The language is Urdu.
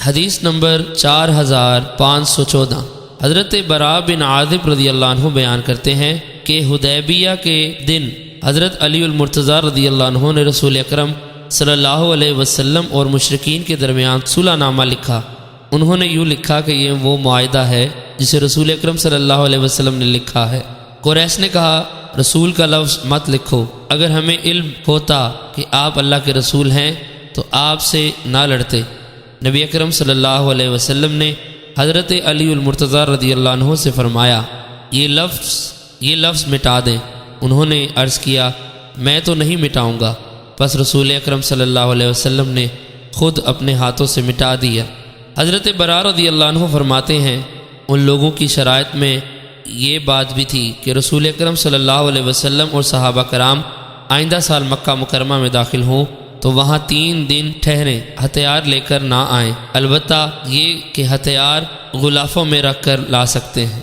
حدیث نمبر 4514 حضرت برا بن عازب رضی اللہ عنہ بیان کرتے ہیں کہ حدیبیہ کے دن حضرت علی المرتضیٰ رضی اللہ عنہ نے رسول اکرم صلی اللہ علیہ وسلم اور مشرکین کے درمیان صلح نامہ لکھا۔ انہوں نے یوں لکھا کہ یہ وہ معاہدہ ہے جسے رسول اکرم صلی اللہ علیہ وسلم نے لکھا ہے۔ قریش نے کہا رسول کا لفظ مت لکھو، اگر ہمیں علم ہوتا کہ آپ اللہ کے رسول ہیں تو آپ سے نہ لڑتے۔ نبی اکرم صلی اللہ علیہ وسلم نے حضرت علی المرتضیٰ رضی اللہ عنہ سے فرمایا یہ لفظ مٹا دیں۔ انہوں نے عرض کیا میں تو نہیں مٹاؤں گا، پس رسول اکرم صلی اللہ علیہ وسلم نے خود اپنے ہاتھوں سے مٹا دیا۔ حضرت برا رضی اللہ عنہ فرماتے ہیں ان لوگوں کی شرائط میں یہ بات بھی تھی کہ رسول اکرم صلی اللہ علیہ وسلم اور صحابہ کرام آئندہ سال مکہ مکرمہ میں داخل ہوں تو وہاں 3 دن ٹھہریں، ہتھیار لے کر نہ آئیں، البتہ یہ کہ ہتھیار غلافوں میں رکھ کر لا سکتے ہیں۔